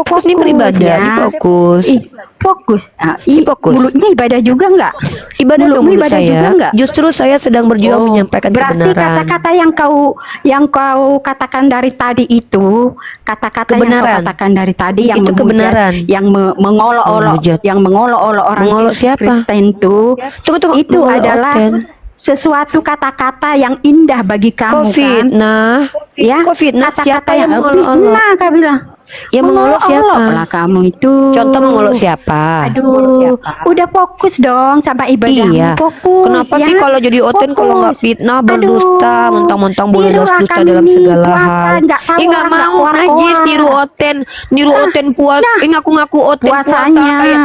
Fokus nih beribadah, ya. fokus. Fokus. Si fokus. Mulutnya ibadah juga nggak? Ibadah dong Mulutmu mulut ibadah juga saya. nggak? Justru saya sedang berjuang menyampaikan berarti kebenaran. kata-kata yang kau katakan dari tadi itu, kata-kata yang kau Kebenaran. katakan dari tadi yang Itu menghujat, kebenaran. yang mengolok-olok, Menghujat. yang mengolok-olok orang Mengolok siapa? Kristen tuh, Tunggu, itu mengolok adalah Oten. sesuatu kata-kata yang indah bagi kamu Covid, kan? nah. Ya, Covid, nah. kata-kata Siapa yang fitnah, mengolok-olok? Kak bilang. Yang mengolok siapa? Lah kamu itu. Contoh mengolok siapa? Aduh, udah fokus dong sama ibadahmu. Iya. Fokus. Kenapa ya? sih kalau jadi Oten kalau nggak Fokus. fitnah, berdusta, Aduh, mentang-mentang boleh nirulah dusta kami dalam nih, segala puasa, hal? nggak tahu Nggak orang, mau, nggak najis keluar-keluar. niru Oten puas. nah, Ngaku-ngaku Oten puasa puasanya. kayak.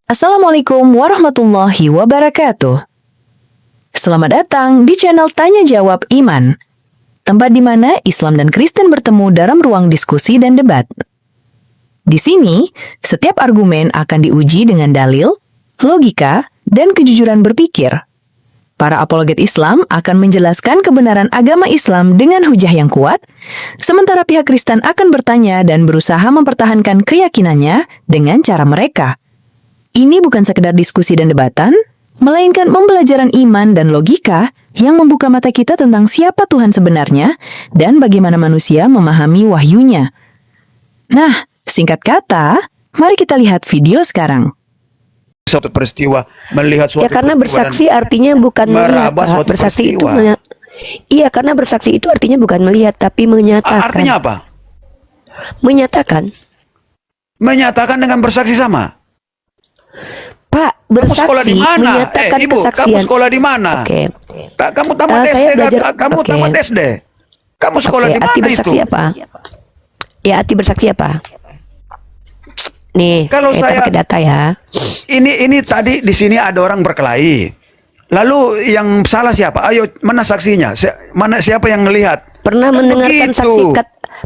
Assalamualaikum warahmatullahi wabarakatuh. Selamat datang di channel Tanya Jawab Iman, tempat di mana Islam dan Kristen bertemu dalam ruang diskusi dan debat. Di sini, setiap argumen akan diuji dengan dalil, logika, dan kejujuran berpikir. Para apologet Islam akan menjelaskan kebenaran agama Islam dengan hujah yang kuat, sementara pihak Kristen akan bertanya dan berusaha mempertahankan keyakinannya dengan cara mereka. Ini bukan sekedar diskusi dan debatan, melainkan pembelajaran iman dan logika yang membuka mata kita tentang siapa Tuhan sebenarnya dan bagaimana manusia memahami wahyunya. Nah, singkat kata, mari kita lihat video sekarang. Suatu peristiwa, melihat suatu Ya karena peristiwa bersaksi artinya bukan melihat, meraba Pak. suatu Bersaksi itu peristiwa. iya, karena bersaksi itu artinya bukan melihat tapi menyatakan. Artinya apa? Menyatakan. Menyatakan dengan bersaksi sama. Pak, Kamu sekolah di bersaksi mana? menyatakan Ibu, kesaksian. kamu sekolah di mana? Oke. Kamu tamat Saya SD, belajar. kamu Oke. tamat SD. Kamu sekolah Oke, di mana arti itu? bersaksi apa? Ya, arti bersaksi apa? Nih, Kalau kita saya- pakai data ya. Ini tadi di sini ada orang berkelahi. Lalu yang salah siapa? Ayo, mana saksinya? Siapa yang melihat? Pernah Kan mendengarkan begitu.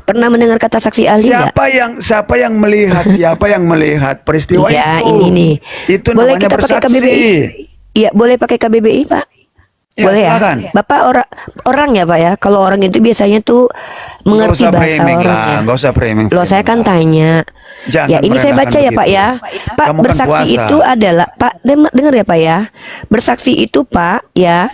pernah mendengar kata saksi ahli nggak? Siapa yang melihat? Siapa yang melihat peristiwa Iya, itu? ini nih. Itu Boleh namanya kita pakai bersaksi. KBBI? Iya, boleh pakai KBBI, Pak. Ya, Boleh ya? silakan. Bapak orang ya, Pak ya. Kalau orang itu biasanya tuh mengerti Nggak usah bahasa framing orang lah, ya. nggak usah framing. Loh, saya kan tanya. Jangan Ya, ini saya baca ya, merendahkan Pak ya. begitu. Pak, Kamu kan bersaksi puasa. itu adalah Pak, dengar ya, Pak ya. Bersaksi itu, Pak, ya.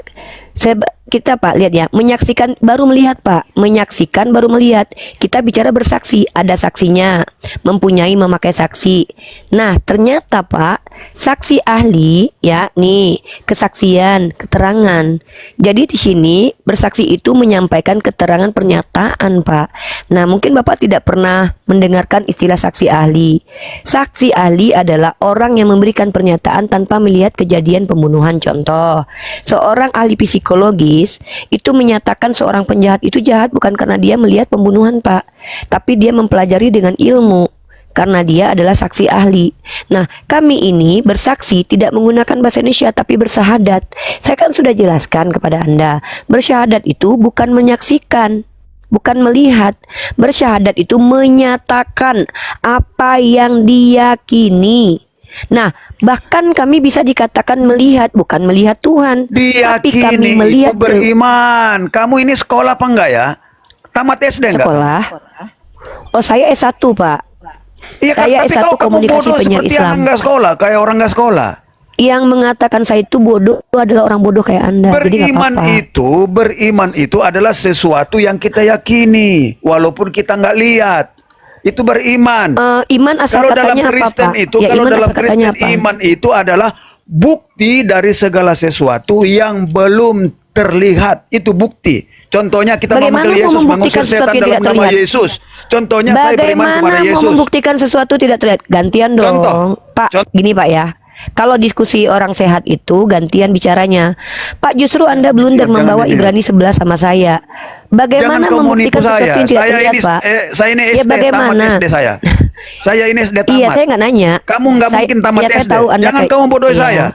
Kita Pak lihat ya, menyaksikan baru melihat Pak, menyaksikan baru melihat. Kita bicara bersaksi, ada saksinya, mempunyai memakai saksi. Nah, ternyata Pak, saksi ahli ya, nih, kesaksian, keterangan. Jadi di sini bersaksi itu menyampaikan keterangan pernyataan, Pak. Nah, mungkin Bapak tidak pernah mendengarkan istilah saksi ahli. Saksi ahli adalah orang yang memberikan pernyataan tanpa melihat kejadian pembunuhan. Contoh, seorang ahli psikologis itu menyatakan seorang penjahat itu jahat bukan karena dia melihat pembunuhan, Pak, tapi dia mempelajari dengan ilmu karena dia adalah saksi ahli. Nah, kami ini bersaksi tidak menggunakan bahasa Indonesia tapi bersyahadat. Saya kan sudah jelaskan kepada Anda, bersyahadat itu bukan menyaksikan, bukan melihat. Bersyahadat itu menyatakan apa yang diyakini. Nah, bahkan kami bisa dikatakan melihat, bukan melihat Tuhan, tapi kami Diyakini melihat itu beriman. Kamu ini sekolah apa enggak ya? Tamat SD enggak? sekolah. Oh, saya S1, Pak. Iya, Saya tapi S1 kamu komunikasi bodoh penyiar seperti Islam. anak enggak sekolah, kayak orang enggak sekolah. Yang mengatakan saya itu bodoh adalah orang bodoh kayak Anda. Jadi nggak apa-apa. Beriman itu adalah sesuatu yang kita yakini, walaupun kita nggak lihat. Itu beriman. Iman asal Kalau dalam katanya apa, Kristen Pak? itu, Ya, kalau iman dalam asal katanya Kristen apa? iman itu adalah bukti dari segala sesuatu yang belum terlihat. Itu bukti. Contohnya kita Bagaimana memanggil mau Yesus, membuktikan mengusir setan sesuatu yang dalam tidak nama terlihat? Yesus. Contohnya saya beriman Bagaimana kepada mau Yesus. membuktikan sesuatu tidak terlihat? Gantian dong, Contoh. Pak. Gini Pak ya. Kalau diskusi orang sehat itu gantian bicaranya. Pak, justru Anda blunder Jangan membawa ini. Ibrani 11 sama saya. Bagaimana Jangan kamu membuktikan nipu sesuatu saya. yang tidak Saya terlihat, ini, Pak? saya ini Ya, SD, bagaimana? tamat SD saya. Saya ini SD tamat. Iya, saya nggak nanya. Kamu nggak Saya- mungkin tamat ya, saya SD. tahu Anda Jangan kayak- kamu bodoh iya. saya.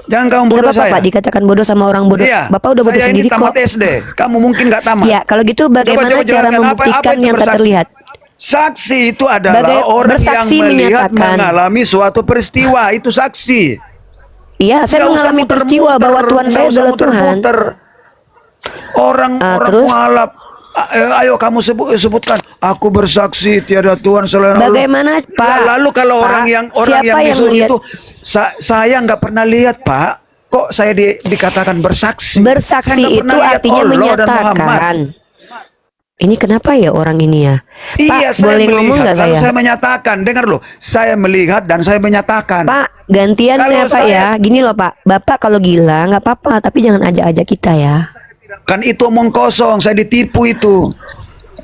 Jangan kamu Nggak bodoh apa-apa, saya. Pak, dikatakan bodoh sama orang bodoh. Iya. Bapak udah bodoh Saya sendiri ini tamat kok. SD. Kamu mungkin nggak tamat. Ya, kalau gitu bagaimana Coba cara jelaskan apa membuktikan itu yang tak bersaksi? terlihat? Saksi itu adalah orang yang bersaksi melihat menyatakan. mengalami suatu peristiwa. Itu saksi. Iya, saya Nggak usah mengalami muter-muter, peristiwa bahwa Tuhan nggak saya usah adalah Tuhan. muter-muter. Orang Terus? mualaf. Ayo kamu sebutkan. Aku bersaksi tiada Tuhan selain Allah. Bagaimana, Pak? Lah, lalu kalau Pak, orang yang siapa yang disuruh melihat? itu, saya nggak pernah lihat, Pak. Kok saya dikatakan bersaksi? Bersaksi Saya nggak itu pernah lihat artinya Allah dan menyatakan. Muhammad. Ini kenapa ya orang ini ya? Iya, Pak, boleh ngomong nggak lalu saya? saya menyatakan. Dengar loh, saya melihat dan saya menyatakan. Pak, gantian Kalau ya Pak ya. Gini loh Pak, Bapak kalau gila nggak apa-apa, tapi jangan ajak-ajak kita ya. Kan itu omong kosong, saya ditipu itu.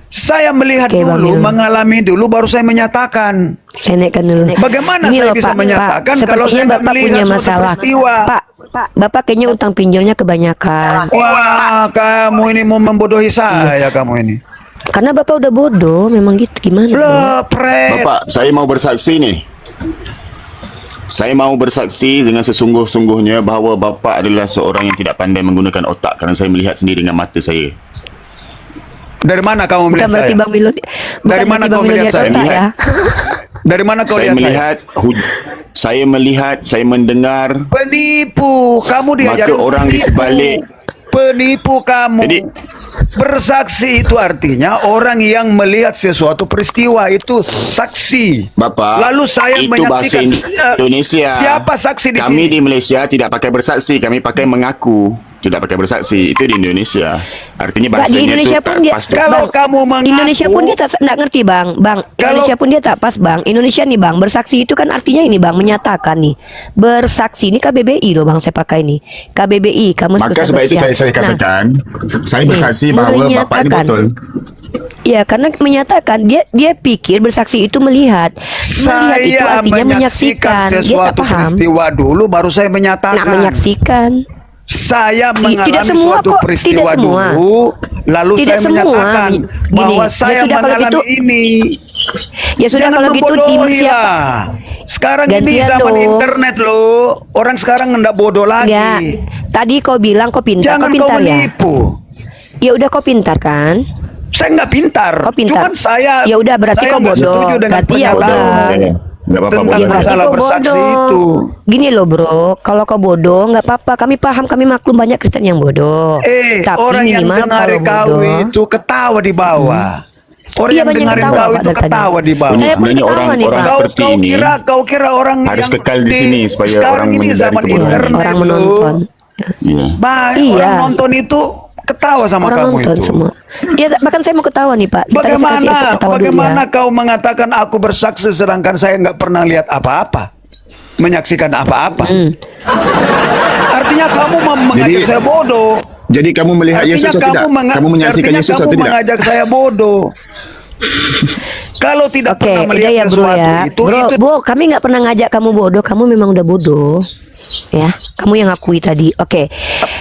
Saya melihat Oke, Bang dulu, Mil. mengalami dulu, baru saya menyatakan. Saya naikkan dulu. Bagaimana Gini saya loh, bisa Pak, menyatakan Pak, kalau sepertinya saya nggak Bapak melihat punya suatu masalah. peristiwa? Pak, Bapak kayaknya utang pinjolnya kebanyakan. Wah, kamu ini mau membodohi saya, kamu ini. Karena Bapak udah bodoh, memang gitu. Gimana? Bro? Lepret. Bapak, saya mau bersaksi nih. Saya mau bersaksi dengan sesungguh-sungguhnya bahawa Bapak adalah seorang yang tidak pandai menggunakan otak kerana saya melihat sendiri dengan mata saya. Dari mana kamu Bukan melihat berarti saya? Bang Milo. Dari mana kau melihat saya? otak ya? Dari mana kau Saya lihat melihat, saya mendengar. Penipu. Kamu diajarin Maka orang di penipu. sebalik. Penipu kamu. Jadi, bersaksi itu artinya orang yang melihat sesuatu peristiwa itu saksi. Bapak, Lalu saya itu bahasa menyaksikan. Indonesia. Siapa saksi di Kami sini? di Malaysia tidak pakai bersaksi, kami pakai mengaku. Tidak pakai bersaksi. Itu di Indonesia. Artinya Nggak, bahasanya di Indonesia itu pun tak dia pas. Kalau Bang, kamu mengaku, Indonesia pun dia tak nggak ngerti Bang. Indonesia pun dia tak pas Bang. Indonesia nih Bang, bersaksi itu kan artinya ini Bang, menyatakan nih. Bersaksi ini KBBI loh Bang saya pakai nih. KBBI, Kamus Maka Besar sebab itu Malaysia. saya Nah, katakan, saya bersaksi bahawa Bapak ini menyatakan. betul. ya karena menyatakan dia pikir bersaksi itu melihat. Melihat itu saya artinya menyaksikan. Dia tak sesuatu paham. peristiwa dulu baru saya menyatakan. Nah, menyaksikan. Saya Tidak mengalami semua suatu kok, peristiwa tidak semua. dulu, lalu Tidak saya semua. menyatakan Gini, bahwa ya saya sudah, kalau mengalami gitu- ini. Ya sudah Jangan kalau gitu membodohi siapa? lah. Sekarang ini Gantian zaman dong. internet loh. Orang sekarang enggak bodoh lagi. Ya, tadi kau bilang kau pintar, Jangan kau kau pintar ya. menipu. Ya udah kau pintar kan? Saya nggak pintar. Kau pintar. Cuman saya. Ya udah, berarti saya kau nggak bodoh. setuju dengan Berarti ya pernyataan udah. Enggak apa-apa, Tentang boleh. Berarti masalah kau bersaksi bodoh. itu. Gini loh bro, kalau kau bodoh nggak apa-apa. Kami paham, kami maklum banyak Kristen yang bodoh. Tapi Orang yang minimal dengar kalau kau bodoh, itu ketawa di bawah. Orang Iya, yang banyak dengarin ketawa, kau Pak, itu dari tadi. ketawa di bawah. Saya pun Sebenarnya ketawa orang nih, Pak. seperti ini Kau kira orang harus yang kekal di sini supaya sekarang orang ini menyadari zaman kebodohan. internet orang loh. menonton. Iya. Iya. Orang nonton itu ketawa sama Orang kamu nonton itu. semua. Ya bahkan saya mau ketawa nih Pak. Kita kasih efek Bagaimana ketawa dulu bagaimana ya. kau mengatakan aku bersaksi sedangkan saya nggak pernah lihat apa-apa, menyaksikan apa-apa? Artinya kamu mengajak Jadi- saya bodoh. Jadi kamu melihat Artinya Yesus atau tidak? Kamu menyaksikan artinya Yesus kamu atau tidak? mengajak saya bodoh. Kalau tidak Oke, pernah udah melihat ya bro sesuatu ya. itu, Bro, itu Bu, kami nggak pernah ngajak kamu bodoh. Kamu memang udah bodoh. Ya, kamu yang akui tadi. Oke,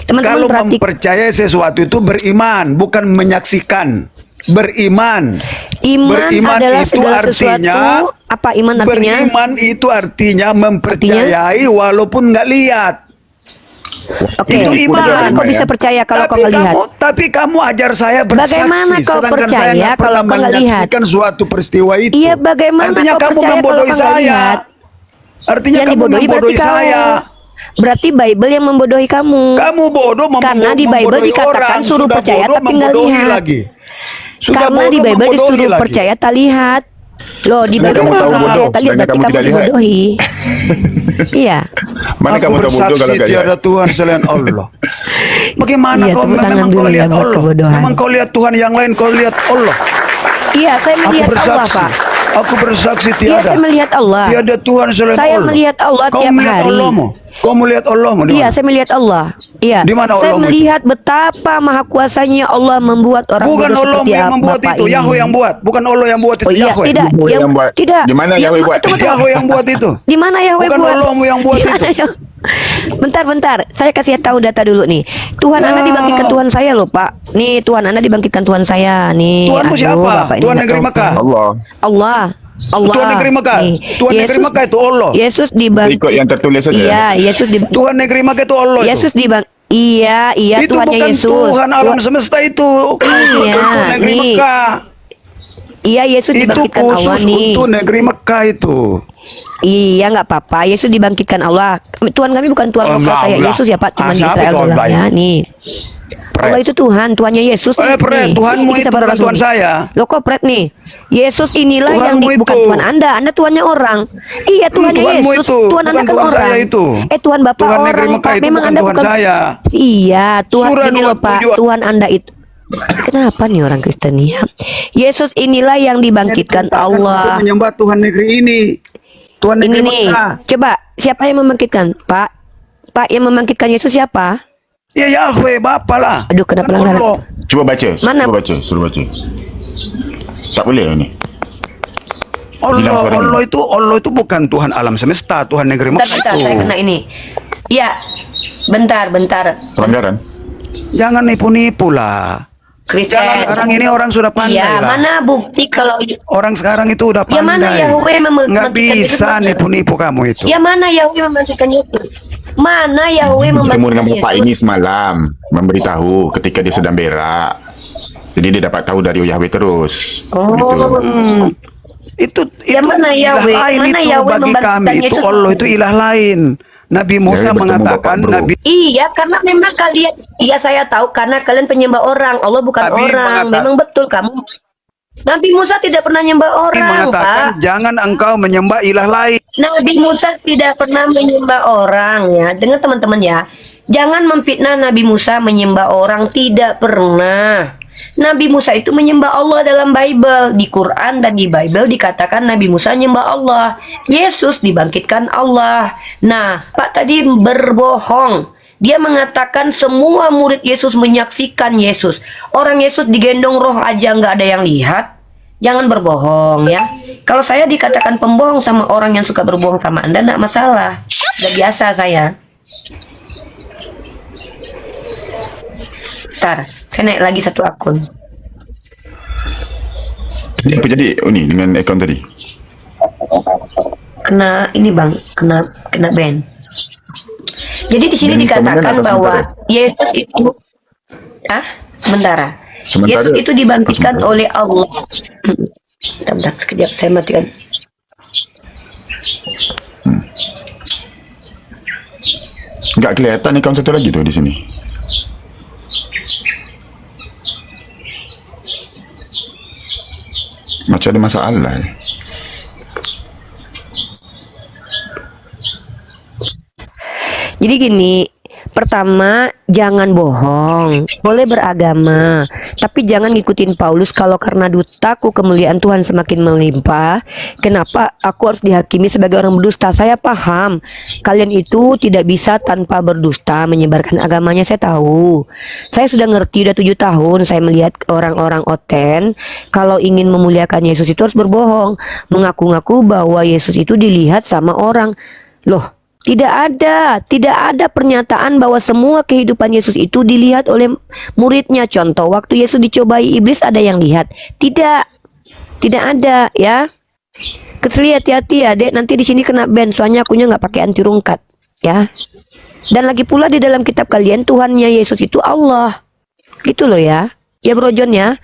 teman-teman kalau perhatikan. mempercayai sesuatu itu beriman, bukan menyaksikan. Beriman. Iman adalah itu segala artinya sesuatu. Apa iman artinya? Beriman itu artinya mempercayai walaupun nggak lihat. Oke, Itu iman. bagaimana kau ya. bisa percaya kalau kau nggak lihat? Tapi kamu ajar saya bersaksi. Bagaimana kau sedangkan percaya saya nggak kalau pernah kau nggak lihat? menyaksikan suatu peristiwa itu. Iya, bagaimana Artinya kau kamu percaya kalau membodohi kau nggak saya. lihat? Artinya Yang kamu dibodohi membodohi berarti saya. kamu. Berarti Bible yang membodohi kamu. Kamu bodoh Karena di Bible membodohi dikatakan orang. suruh Sudah percaya bodoh, tapi nggak membodohi lihat. lagi. Sudah Karena di bodoh, Bible membodohi disuruh lagi. percaya tak lihat. Loh, di Sedangkan Bible kamu tahu disuruh bodoh, percaya tak lihat, sedangkan berarti kamu kamu tidak lihat. dibodohi. Iya. Mana Aku kamu tahu bodoh kalau bersaksi nggak lihat? tiada Tuhan selain Allah. Bagaimana Iya, kau tepuk tangan memang dulu kau ya lihat buat Allah? kebodohan. Memang kau lihat Tuhan yang lain, kau lihat Allah. Iya, saya Aku melihat Allah, bersaksi. Pak. Aku bersaksi Iya, tiada. saya melihat Allah. Tiada Tuhan selain Saya Allah. melihat Allah Kau tiap melihat hari. Allahmu. Kau melihat Allahmu di Iya, mana? saya melihat Allah. Iya. Di mana Saya Allahmu itu? melihat betapa maha kuasanya Allah membuat orang Bukan bodoh Allahmu seperti yang membuat Bapak itu, ini. Yahweh yang buat. Bukan Allah yang buat itu, Oh iya, Yahweh. tidak. Yahweh yang buat. Tidak. Di mana Yahweh buat? Tunggu, tunggu. Yahweh yang buat itu. Di mana Yahweh Bukan buat? Allahmu yang buat Di itu. mana Bentar. Saya kasih tahu data dulu nih. Tuhan Anda Ya. dibangkitkan Tuhan saya loh, Pak. Nih, Tuhan Anda dibangkitkan Tuhan saya. Nih. Tuhanmu aduh, siapa? Bapak ini Tuhan nggak negeri tahu, Mekah. Pak. Allah. Allah. Allah. Tuhan negeri Mekah. Nih, Tuhan negeri Mekah itu Allah. Yesus dibangkit. Ikut yang tertulis saja. Iya, Yesus di Tuhan negeri Mekah itu Allah itu. Yesus dibang. Iya, Itu Tuhannya bukan Yesus. Tuhan alam semesta itu. Iya, Tuhan negeri nih. Mekah. Iya, Yesus Itu dibangkitkan Allah khusus nih. untuk negeri Mekah itu. Iya, nggak apa-apa. Yesus dibangkitkan Allah. Tuhan kami bukan Tuhan Oh, lokal enggak, kayak enggak. Yesus ya, Pak. Cuma di siapa Israel itu doang Allah ya. itu? Nih. Allah itu Tuhan, Tuhannya Yesus. Pret, Tuhanmu Ini itu kisah para bukan rasul. Tuhan saya. Loh kok Pret nih? Yesus inilah yang Tuhanmu bukan itu. Tuhan Anda Tuhannya orang. Iya, Tuhannya Tuhanmu Yesus. itu, Tuhan Anda bukan kan Tuhan orang. saya itu. Tuhan Bapak Tuhan orang, negeri Mekah Pak. itu Memang bukan Anda Tuhan bukan. saya. Iya, Tuhan Surah ini loh, Pak. 27. Tuhan Anda itu. Kenapa nih orang Kristen ya? Yesus inilah yang dibangkitkan Untuk Allah. menyembah Tuhan negeri ini. Tuhan Ini negeri nih, Mekah. coba siapa yang membangkitkan? Pak, yang membangkitkan Yesus siapa? Ya Yahweh, Bapa lah. Aduh, kena Bukan pelanggaran. Allah. Cuba baca. Mana? Cuba baca. Suruh baca. Tak boleh ini. Hilang suara ini. Allah itu bukan Tuhan alam semesta, Tuhan negeri Mekah Bentar, itu. saya kena ini. Ya, bentar. Pelanggaran. Jangan nipu-nipu lah. Kristen. Sekarang ini orang sudah pandai Iya, lah. mana bukti kalau Orang sekarang itu udah pandai. Ya, mana Yahweh Nggak membangkitkan Yesus, bisa mana? nipu-nipu kamu itu. ya mana Yahweh membangkitkan Yesus? Mana Yahweh Bertemu membangkitkan dengan bapak Yesus? ini semalam, memberitahu ketika dia sedang berak. Jadi dia dapat tahu dari Yahweh terus. Oh. Gitu. Itu Ya, mana ilah Yahweh? lain Mana itu Yahweh bagi membangkitkan kami itu Yesus? Allah itu ilah lain. Nabi Musa bertemu mengatakan Bapak, bro. Nabi Iya, karena memang kalian, iya saya tahu karena kalian penyembah orang, Allah bukan Nabi orang. mengatakan- Memang betul kamu. Nabi Musa tidak pernah nyembah orang, Pak. mengatakan jangan engkau menyembah ilah lain. Nabi Musa tidak pernah menyembah orang ya. Dengar teman-teman ya. Jangan memfitnah Nabi Musa menyembah orang, tidak pernah. Nabi Musa itu menyembah Allah dalam Bible. Di Quran dan di Bible dikatakan Nabi Musa menyembah Allah. Yesus dibangkitkan Allah. Nah, Pak tadi berbohong. Dia mengatakan semua murid Yesus menyaksikan Yesus. Orang Yesus digendong roh aja nggak ada yang lihat. Jangan berbohong ya. Kalau saya dikatakan pembohong sama orang yang suka berbohong sama Anda, nggak masalah. Udah biasa saya. Ntar, saya naik lagi satu akun. Jadi apa jadi ini dengan akaun tadi? Kena ini bang, kena ban. Jadi di sini Dan dikatakan komandan atau bahwa sementara? Yesus itu, sementara. Sementara- Yesus itu dibangkitkan sementara. oleh Allah. Bentar, sekejap saya matikan. Enggak kelihatan akaun satu lagi tuh di sini. Macam ada masalah. Jadi gini, pertama jangan bohong, boleh beragama, tapi jangan ngikutin Paulus kalau karena dustaku kemuliaan Tuhan semakin melimpah. Kenapa aku harus dihakimi sebagai orang berdusta? Saya paham, kalian itu tidak bisa tanpa berdusta menyebarkan agamanya. Saya tahu, saya sudah ngerti, udah 7 tahun saya melihat orang-orang oten kalau ingin memuliakan Yesus itu harus berbohong, mengaku-ngaku bahwa Yesus itu dilihat sama orang. Loh, tidak ada pernyataan bahwa semua kehidupan Yesus itu dilihat oleh muridnya. Contoh, waktu Yesus dicobai iblis ada yang lihat? Tidak ada ya. Keseli hati-hati ya, Dek. Nanti di sini kena ban, soalnya akunya nggak pakai anti rungkat ya. Dan lagi pula di dalam kitab kalian Tuhannya Yesus itu Allah. Gitu loh ya. Ya Bro John ya.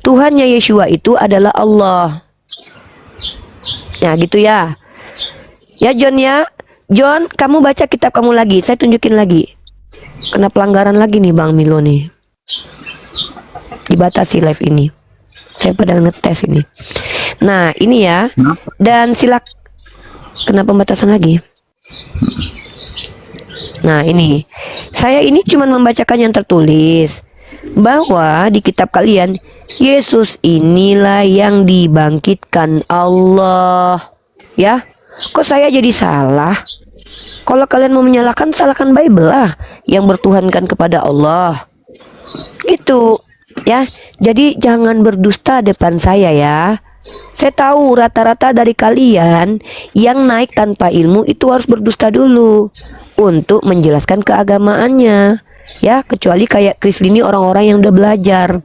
Tuhannya Yeshua itu adalah Allah. Ya gitu ya. Ya John ya. John, kamu baca kitab kamu lagi. Saya tunjukin lagi. Kena pelanggaran lagi nih Bang Milo nih. Dibatasi live ini. Saya pada ngetes ini. Nah, ini ya. Dan kena pembatasan lagi. Nah, ini. Saya ini cuma membacakan yang tertulis. bahwa di kitab kalian Yesus inilah yang dibangkitkan Allah. Ya, kok saya jadi salah? Kalau kalian mau menyalahkan, salahkan Bible lah yang bertuhankan kepada Allah. Gitu ya. Jadi jangan berdusta depan saya ya. Saya tahu rata-rata dari kalian yang naik tanpa ilmu itu harus berdusta dulu untuk menjelaskan keagamaannya. Ya, kecuali kayak Chris ini orang-orang yang udah belajar.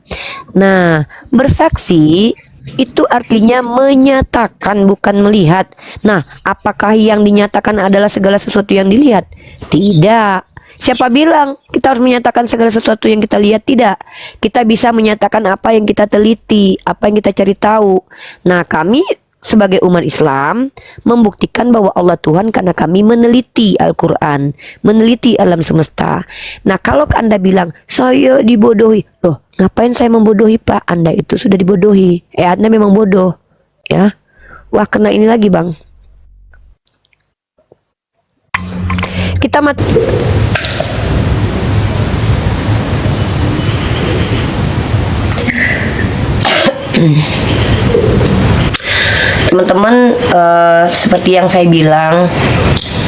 Nah, bersaksi itu artinya menyatakan, bukan melihat. Nah, apakah yang dinyatakan adalah segala sesuatu yang dilihat? Tidak. Siapa bilang kita harus menyatakan segala sesuatu yang kita lihat? Tidak. Kita bisa menyatakan apa yang kita teliti, apa yang kita cari tahu. Nah, kami sebagai umat Islam membuktikan bahwa Allah Tuhan karena kami meneliti Al-Quran, meneliti alam semesta. Nah, kalau Anda bilang saya dibodohi, loh, ngapain saya membodohi, Pak? Anda itu sudah dibodohi. Anda memang bodoh, ya. Wah, kena ini lagi, Bang. Kita teman-teman, seperti yang saya bilang,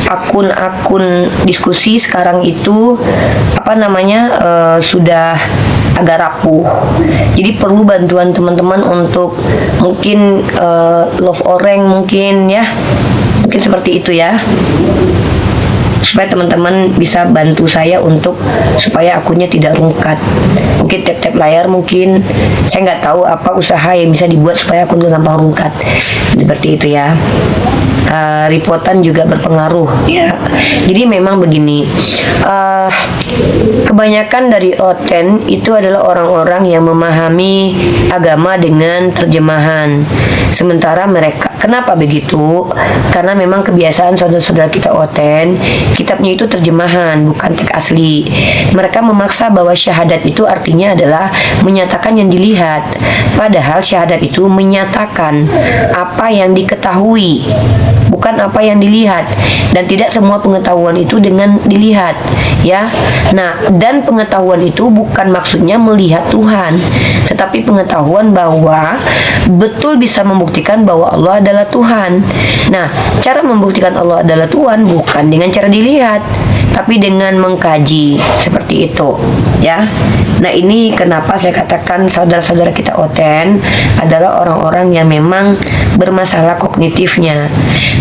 akun-akun diskusi sekarang itu sudah agak rapuh. Jadi perlu bantuan teman-teman untuk mungkin love orang mungkin ya. Mungkin seperti itu ya. Supaya teman-teman bisa bantu saya untuk supaya akunnya tidak rungkat. Mungkin tap-tap layar, mungkin saya nggak tahu apa usaha yang bisa dibuat supaya akun gampang rungkat. Seperti itu ya. Reportan juga berpengaruh ya. Jadi memang begini, kebanyakan dari oten itu adalah orang-orang yang memahami agama dengan terjemahan. Sementara mereka, kenapa begitu? Karena memang kebiasaan saudara-saudara kita oten, kitabnya itu terjemahan, bukan teks asli. Mereka memaksa bahwa syahadat itu artinya adalah menyatakan yang dilihat. Padahal syahadat itu menyatakan apa yang diketahui, bukan apa yang dilihat. Dan tidak semua pengetahuan itu dengan dilihat, ya. Nah, dan pengetahuan itu bukan maksudnya melihat Tuhan, tetapi pengetahuan bahwa betul bisa membuktikan bahwa Allah adalah Tuhan. Nah, cara membuktikan Allah adalah Tuhan bukan dengan cara dilihat, tapi dengan mengkaji, seperti itu, ya. Nah, ini kenapa saya katakan saudara-saudara kita oten adalah orang-orang yang memang bermasalah kognitifnya.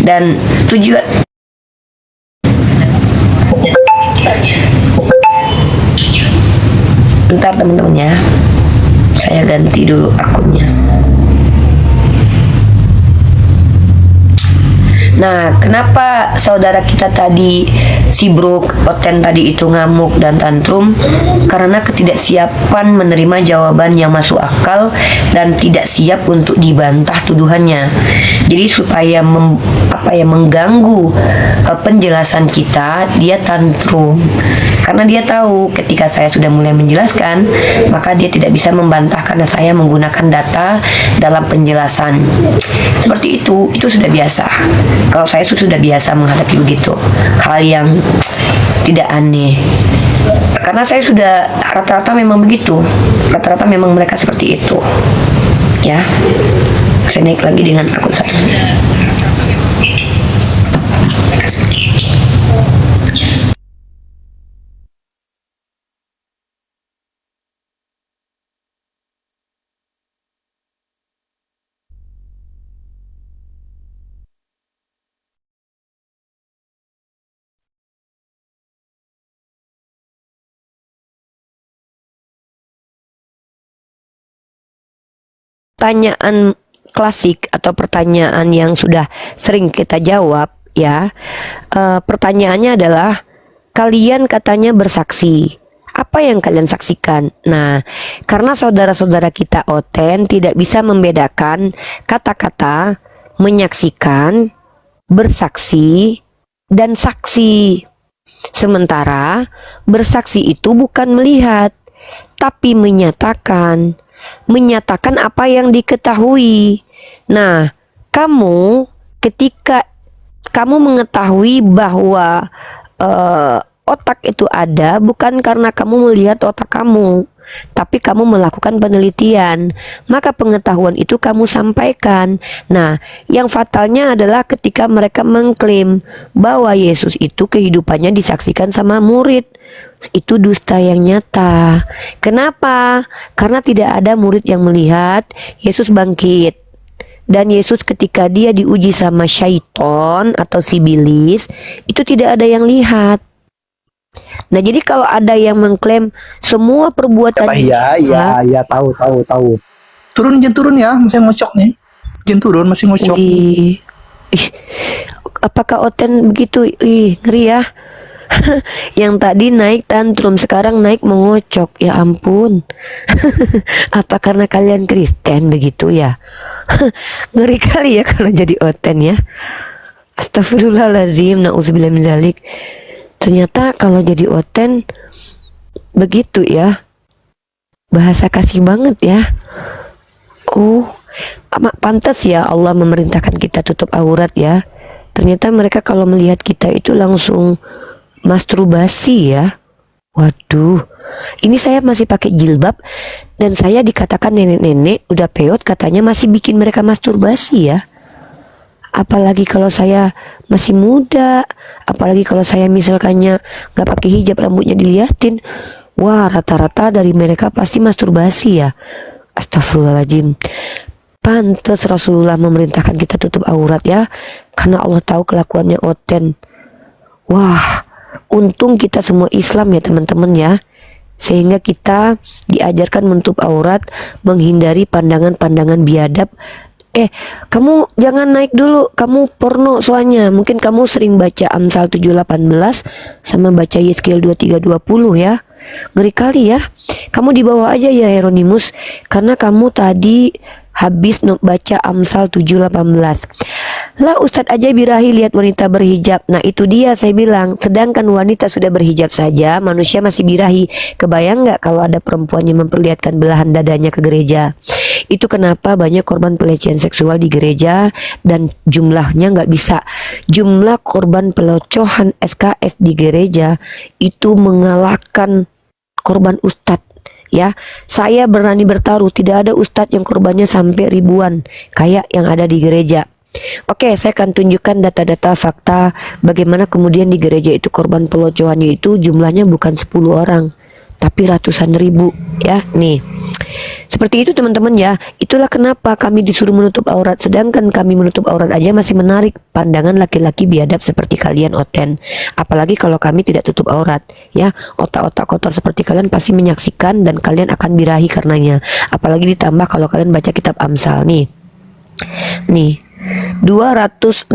Dan tujuan bentar teman-teman ya, saya ganti dulu akunnya. Nah, kenapa saudara kita tadi, si Brooke Oten tadi itu ngamuk dan tantrum? Karena ketidaksiapan menerima jawaban yang masuk akal dan tidak siap untuk dibantah tuduhannya. Jadi supaya mengganggu penjelasan kita, dia tantrum. Karena dia tahu ketika saya sudah mulai menjelaskan, maka dia tidak bisa membantah karena saya menggunakan data dalam penjelasan. Seperti itu sudah biasa. Kalau saya sudah biasa menghadapi begitu, hal yang tidak aneh. Karena saya sudah rata-rata memang begitu, rata-rata memang mereka seperti itu. Ya, saya naik lagi dengan akun satu. Pertanyaan klasik atau pertanyaan yang sudah sering kita jawab ya, pertanyaannya adalah kalian katanya bersaksi, apa yang kalian saksikan? Nah, karena saudara-saudara kita oten tidak bisa membedakan kata-kata menyaksikan, bersaksi, dan saksi. Sementara bersaksi itu bukan melihat, tapi menyatakan apa yang diketahui. Nah, kamu ketika kamu mengetahui bahwa otak itu ada bukan karena kamu melihat otak kamu, tapi kamu melakukan penelitian. Maka pengetahuan itu kamu sampaikan. Nah, yang fatalnya adalah ketika mereka mengklaim bahwa Yesus itu kehidupannya disaksikan sama murid. Itu dusta yang nyata. Kenapa? Karena tidak ada murid yang melihat Yesus bangkit. Dan Yesus ketika dia diuji sama syaiton atau sibilis, itu tidak ada yang lihat. Nah, jadi kalau ada yang mengklaim semua perbuatan Iya, tahu. Turun ya, masih ngocok nih. Turun masih ngocok. Ih, apakah Oten begitu? Ih, ngeri ya. Yang tadi naik tantrum, sekarang naik mengocok. Ya ampun. Apa karena kalian Kristen begitu ya? Ngeri kali ya kalau jadi Oten ya. Astagfirullahaladzim, na'udzubillah min dzalik. Ternyata kalau jadi Oten begitu ya. Bahasa kasih banget ya. Oh, pantas ya Allah memerintahkan kita tutup aurat ya. Ternyata mereka kalau melihat kita itu langsung masturbasi ya. Waduh, ini saya masih pakai jilbab dan saya dikatakan nenek-nenek udah peot, katanya masih bikin mereka masturbasi ya. Apalagi kalau saya masih muda, apalagi kalau saya misalkannya nggak pakai hijab, rambutnya diliatin, wah rata-rata dari mereka pasti masturbasi ya. Astagfirullahaladzim. Pantas Rasulullah memerintahkan kita tutup aurat ya, karena Allah tahu kelakuannya Oten. Wah, untung kita semua Islam ya teman-teman ya, sehingga kita diajarkan menutup aurat, menghindari pandangan-pandangan biadab. Kamu jangan naik dulu, kamu porno soalnya. Mungkin kamu sering baca Amsal 7:18 sama baca Yeskiel 23:20 ya. Ngeri kali ya. Kamu dibawa aja ya Hieronymus, karena kamu tadi habis baca Amsal 7:18. Lah Ustadz aja birahi lihat wanita berhijab. Nah itu dia saya bilang, sedangkan wanita sudah berhijab saja manusia masih birahi. Kebayang nggak kalau ada perempuan yang memperlihatkan belahan dadanya ke gereja? Itu kenapa banyak korban pelecehan seksual di gereja dan jumlahnya nggak bisa. Jumlah korban pelecehan SKS di gereja itu mengalahkan korban ustadz. Ya, saya berani bertaruh tidak ada ustadz yang korbannya sampai ribuan kayak yang ada di gereja. Oke, saya akan tunjukkan data-data fakta bagaimana kemudian di gereja itu korban pelecehannya itu jumlahnya bukan 10 orang tapi ratusan ribu ya. Nih, seperti itu teman-teman ya. Itulah kenapa kami disuruh menutup aurat, sedangkan kami menutup aurat aja masih menarik pandangan laki-laki biadab seperti kalian Oten. Apalagi kalau kami tidak tutup aurat ya. Otak-otak kotor seperti kalian pasti menyaksikan dan kalian akan birahi karenanya. Apalagi ditambah kalau kalian baca kitab Amsal nih. 216.000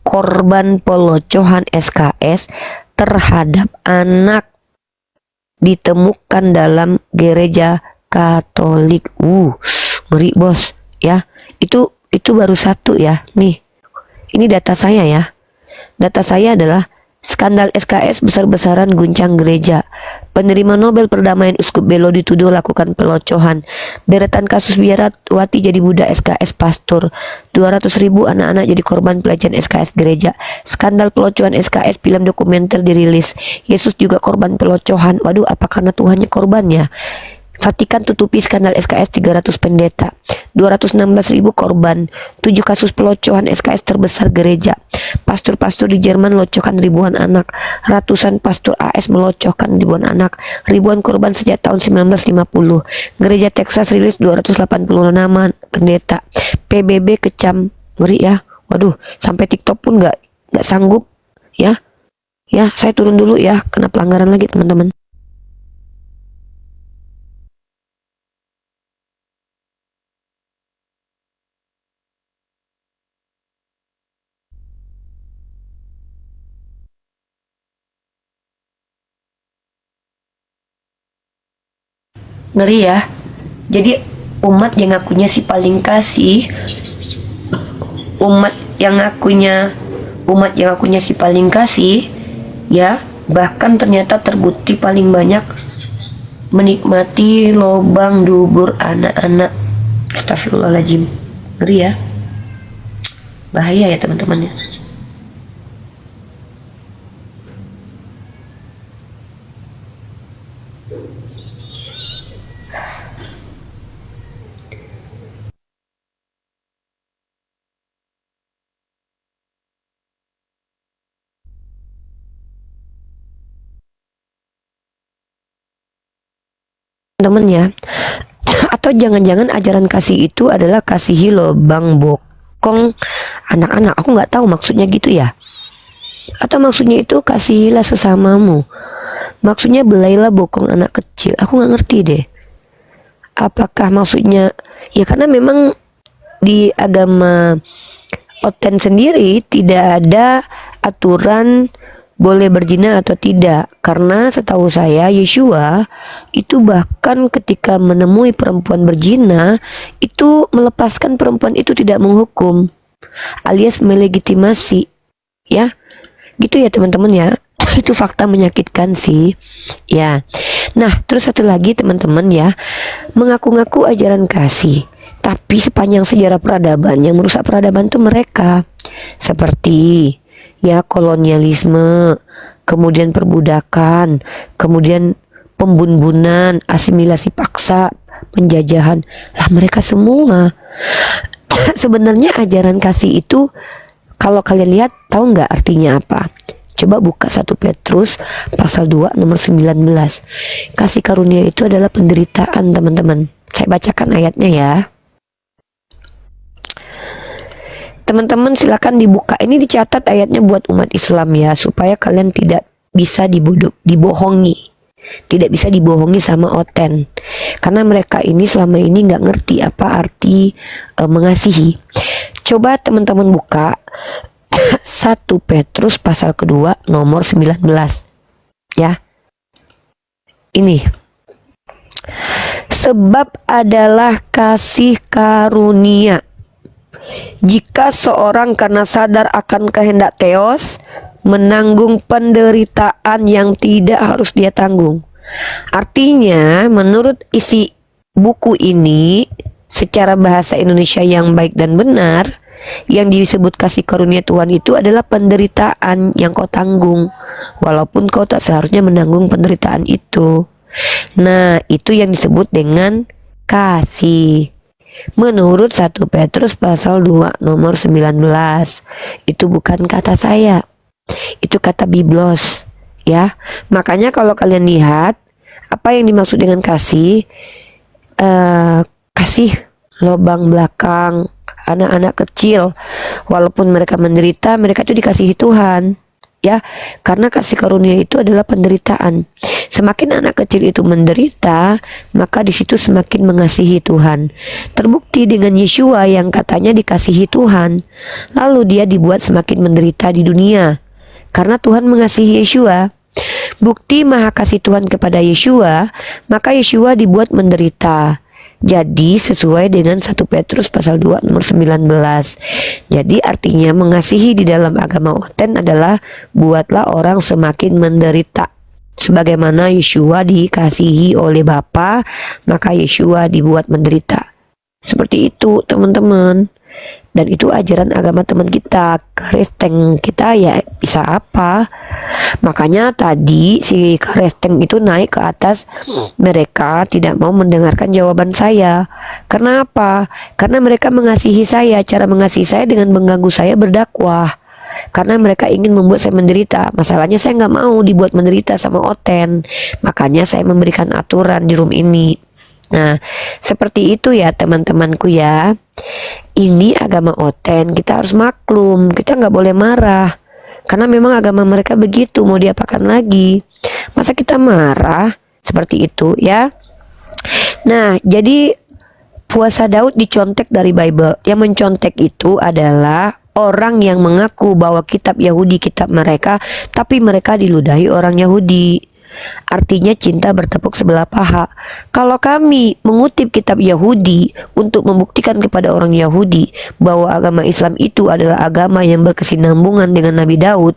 korban pelecehan SKS terhadap anak ditemukan dalam gereja Katolik. Ngeri bos ya. Itu baru satu ya. Nih, ini data saya ya. Data saya adalah skandal SKS besar-besaran guncang gereja. Penerima Nobel Perdamaian Uskup Belo dituduh lakukan pelecehan. Deretan kasus biarawati jadi budak SKS pastor. 200.000 anak-anak jadi korban pelecehan SKS gereja. Skandal pelecehan SKS film dokumenter dirilis. Yesus juga korban pelecehan. Waduh, apa karena Tuhannya korbannya? Vatikan tutupi skandal SKS 300 pendeta. 216.000 korban. 7 kasus pelecehan SKS terbesar gereja. Pastor-pastor di Jerman melocokkan ribuan anak. Ratusan pastor AS melocokkan ribuan anak. Ribuan korban sejak tahun 1950. Gereja Texas rilis 280 nama pendeta. PBB kecam. Ngeri ya. Waduh, sampai TikTok pun nggak sanggup ya. Ya, saya turun dulu ya, kena pelanggaran lagi teman-teman. Ngeri ya. Jadi umat yang ngakunya si paling kasih, umat yang ngakunya si paling kasih ya, bahkan ternyata terbukti paling banyak menikmati lobang dubur anak-anak. Astagfirullahaladzim. Ngeri ya. Bahaya ya teman-teman ya. Temen ya. Atau jangan-jangan ajaran kasih itu adalah kasihi lobang bokong anak-anak. Aku nggak tahu maksudnya gitu ya. Atau maksudnya itu kasihilah sesamamu. Maksudnya belailah bokong anak kecil. Aku nggak ngerti deh. Apakah maksudnya ya, karena memang di agama Oten sendiri tidak ada aturan boleh berzina atau tidak, karena setahu saya Yeshua itu bahkan ketika menemui perempuan berzina itu melepaskan perempuan itu, tidak menghukum, alias melegitimasi, ya gitu ya teman-teman ya. Itu fakta menyakitkan sih ya. Nah terus satu lagi teman-teman ya, mengaku-ngaku ajaran kasih tapi sepanjang sejarah peradaban yang merusak peradaban itu mereka, seperti ya kolonialisme, kemudian perbudakan, kemudian pembunbunan, asimilasi paksa, penjajahan. Lah mereka semua. Sebenarnya ajaran kasih itu kalau kalian lihat, tahu nggak artinya apa? Coba buka 1 Petrus pasal 2 nomor 19. Kasih karunia itu adalah penderitaan, teman-teman. Saya bacakan ayatnya ya. Teman-teman silakan dibuka. Ini dicatat ayatnya buat umat Islam ya, supaya kalian tidak bisa dibohongi. Tidak bisa dibohongi sama Oten. Karena mereka ini selama ini nggak ngerti apa arti mengasihi. Coba teman-teman buka 1 Petrus pasal kedua nomor 19. Ya. Ini. Sebab adalah kasih karunia jika seorang karena sadar akan kehendak Theos menanggung penderitaan yang tidak harus dia tanggung. Artinya menurut isi buku ini secara bahasa Indonesia yang baik dan benar, yang disebut kasih karunia Tuhan itu adalah penderitaan yang kau tanggung, walaupun kau tak seharusnya menanggung penderitaan itu. Nah itu yang disebut dengan kasih. Menurut 1 Petrus pasal 2 nomor 19. Itu bukan kata saya, itu kata Biblos ya. Makanya kalau kalian lihat apa yang dimaksud dengan kasih, kasih lobang belakang anak-anak kecil, walaupun mereka menderita, mereka itu dikasihi Tuhan ya, karena kasih karunia itu adalah penderitaan. Semakin anak kecil itu menderita, maka di situ semakin mengasihi Tuhan. Terbukti dengan Yeshua yang katanya dikasihi Tuhan, lalu dia dibuat semakin menderita di dunia karena Tuhan mengasihi Yeshua. Bukti maha kasih Tuhan kepada Yeshua, maka Yeshua dibuat menderita. Jadi sesuai dengan 1 Petrus pasal 2 nomor 19. Jadi artinya mengasihi di dalam agama Oten adalah buatlah orang semakin menderita. Sebagaimana Yeshua dikasihi oleh Bapa, maka Yeshua dibuat menderita. Seperti itu teman-teman. Dan itu ajaran agama teman kita, Kristen kita ya bisa apa. Makanya tadi si Kristen itu naik ke atas, mereka tidak mau mendengarkan jawaban saya. Karena apa? Karena mereka mengasihi saya. Cara mengasihi saya dengan mengganggu saya berdakwah. Karena mereka ingin membuat saya menderita. Masalahnya saya nggak mau dibuat menderita sama Oten. Makanya saya memberikan aturan di room ini. Nah, seperti itu ya teman-temanku ya. Ini agama Oten, kita harus maklum, kita nggak boleh marah. Karena memang agama mereka begitu, mau diapakan lagi. Masa kita marah seperti itu ya. Nah, jadi puasa Daud dicontek dari Bible. Yang mencontek itu adalah orang yang mengaku bahwa kitab Yahudi kitab mereka, tapi mereka diludahi orang Yahudi. Artinya cinta bertepuk sebelah paha. Kalau kami mengutip kitab Yahudi untuk membuktikan kepada orang Yahudi bahwa agama Islam itu adalah agama yang berkesinambungan dengan Nabi Daud,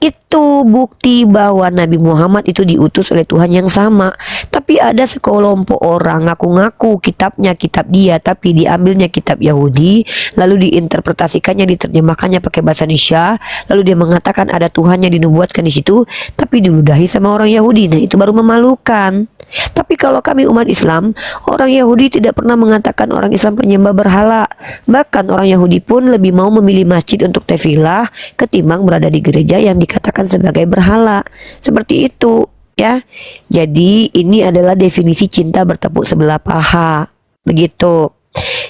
Itu bukti bahwa Nabi Muhammad itu diutus oleh Tuhan yang sama. Tapi ada sekelompok orang ngaku-ngaku kitabnya kitab dia, tapi diambilnya kitab Yahudi, lalu diinterpretasikannya, diterjemahkannya pakai bahasa Indonesia, lalu dia mengatakan ada Tuhan yang dinubuatkan di situ, tapi diludahi sama orang Yahudi. Nah, itu baru memalukan. Tapi kalau kami umat Islam, orang Yahudi tidak pernah mengatakan orang Islam penyembah berhala. Bahkan orang Yahudi pun lebih mau memilih masjid untuk tefilah ketimbang berada di gereja yang dikatakan sebagai berhala. Seperti itu, ya. Jadi ini adalah definisi cinta bertepuk sebelah paha. Begitu.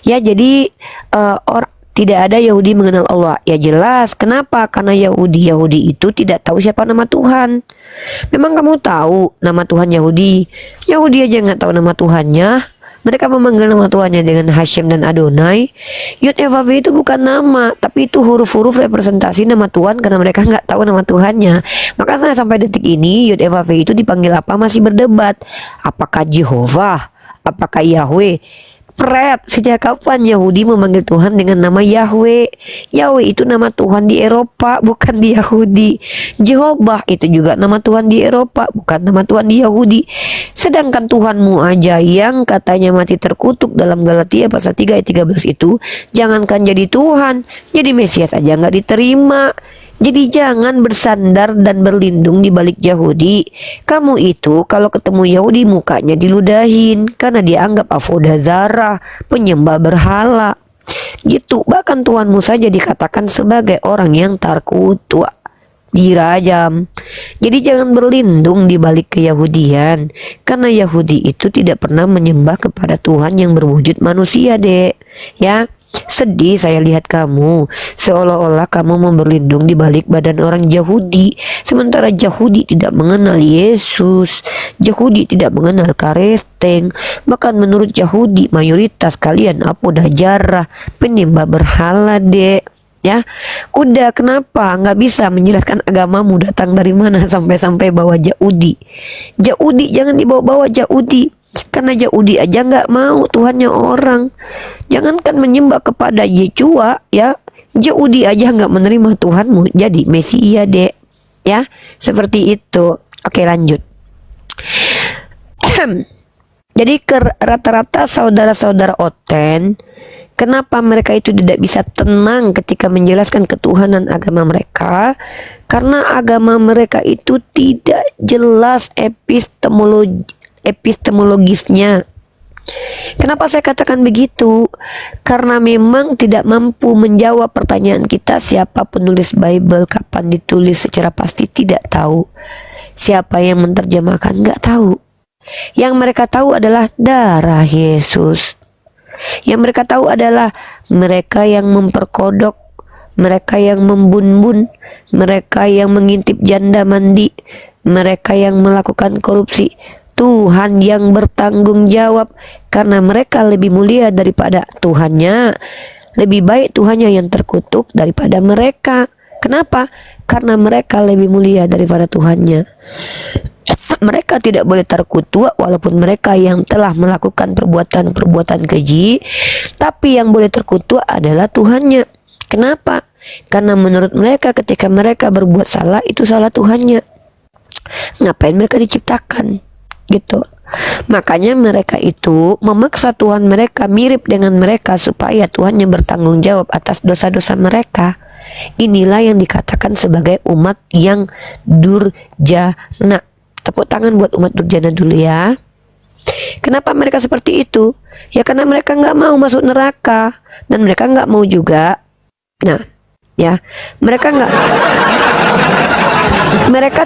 Ya, jadi tidak ada Yahudi mengenal Allah. Ya jelas, kenapa? Karena Yahudi itu tidak tahu siapa nama Tuhan. Memang kamu tahu nama Tuhan Yahudi? Yahudi aja nggak tahu nama Tuhannya. Mereka memanggil nama Tuhannya dengan Hashem dan Adonai. Yud Vav itu bukan nama, tapi itu huruf-huruf representasi nama Tuhan karena mereka nggak tahu nama Tuhannya. Maka saya sampai detik ini Yud Vav itu dipanggil apa masih berdebat. Apakah Jehovah? Apakah Yahweh? Pret, sejak kapan Yahudi memanggil Tuhan dengan nama Yahweh? Yahweh itu nama Tuhan di Eropa, bukan di Yahudi. Jehovah itu juga nama Tuhan di Eropa, bukan nama Tuhan di Yahudi. Sedangkan Tuhanmu aja yang katanya mati terkutuk dalam Galatia pasal 3 ayat 13 itu, jangankan jadi Tuhan, jadi Mesias aja nggak diterima. Jadi jangan bersandar dan berlindung di balik Yahudi. Kamu itu kalau ketemu Yahudi mukanya diludahin karena dianggap avodah zarah, penyembah berhala. Gitu. Bahkan Tuhanmu saja dikatakan sebagai orang yang terkutuk, dirajam. Jadi jangan berlindung di balik keyahudian, karena Yahudi itu tidak pernah menyembah kepada Tuhan yang berwujud manusia, Dek. Ya. Sedih saya lihat kamu, seolah-olah kamu mau berlindung di balik badan orang Yahudi, sementara Yahudi tidak mengenal Yesus, Yahudi tidak mengenal karesteng. Bahkan menurut Yahudi mayoritas kalian avodah zarah, penyembah berhala, Dek. Ya, udah, kenapa nggak bisa menjelaskan agamamu datang dari mana sampai-sampai bawa Yahudi? Yahudi jangan dibawa-bawa Yahudi. Karena Yahudi aja nggak mau Tuhannya orang. Jangankan menyembah kepada Yeshua, ya, Yahudi aja nggak menerima Tuhanmu jadi Mesia, Dek. Ya, seperti itu. Oke, lanjut. Jadi rata-rata saudara-saudara Oten, kenapa mereka itu tidak bisa tenang ketika menjelaskan ketuhanan agama mereka? Karena agama mereka itu tidak jelas epistemologisnya. Kenapa saya katakan begitu? Karena memang tidak mampu menjawab pertanyaan kita siapa penulis Bible, kapan ditulis secara pasti tidak tahu. Siapa yang menerjemahkan nggak tahu. Yang mereka tahu adalah darah Yesus. Yang mereka tahu adalah mereka yang memperkodok, mereka yang membun-bun, mereka yang mengintip janda mandi, mereka yang melakukan korupsi. Tuhan yang bertanggung jawab, karena mereka lebih mulia daripada Tuhannya. Lebih baik Tuhannya yang terkutuk daripada mereka. Kenapa? Karena mereka lebih mulia daripada Tuhannya. Mereka tidak boleh terkutuk walaupun mereka yang telah melakukan perbuatan-perbuatan keji, tapi yang boleh terkutuk adalah Tuhannya. Kenapa? Karena menurut mereka ketika mereka berbuat salah itu salah Tuhannya. Ngapain mereka diciptakan? Gitu. Makanya mereka itu memaksa Tuhan mereka mirip dengan mereka supaya Tuhannya bertanggung jawab atas dosa-dosa mereka. Inilah yang dikatakan sebagai umat yang durjana. Tepuk tangan buat umat durjana dulu ya. Kenapa mereka seperti itu? Ya karena mereka nggak mau masuk neraka dan mereka nggak mau juga. Nah, ya, mereka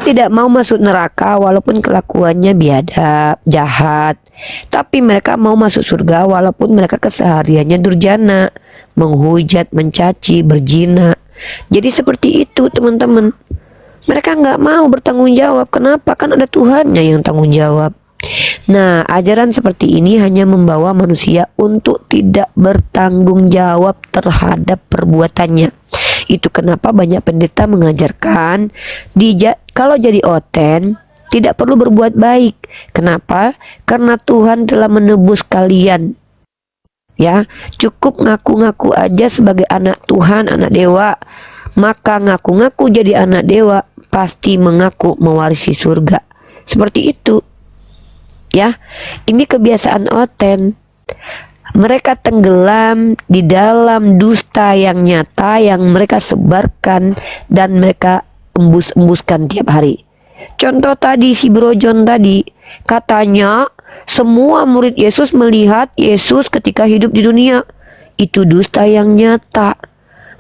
tidak mau masuk neraka walaupun kelakuannya biadab, jahat. Tapi mereka mau masuk surga walaupun mereka kesehariannya durjana, menghujat, mencaci, berzina. Jadi seperti itu teman-teman. Mereka nggak mau bertanggung jawab. Kenapa? Kan ada Tuhannya yang tanggung jawab. Nah, ajaran seperti ini hanya membawa manusia untuk tidak bertanggung jawab terhadap perbuatannya. Itu kenapa banyak pendeta mengajarkan kalau jadi Oten tidak perlu berbuat baik. Kenapa? Karena Tuhan telah menebus kalian. Ya, cukup ngaku-ngaku aja sebagai anak Tuhan, anak dewa. Maka ngaku-ngaku jadi anak dewa pasti mengaku mewarisi surga. Seperti itu. Ya, ini kebiasaan Oten. Mereka tenggelam di dalam dusta yang nyata yang mereka sebarkan dan mereka embus-embuskan tiap hari. Contoh tadi si Bro John tadi, katanya semua murid Yesus melihat Yesus ketika hidup di dunia. Itu dusta yang nyata.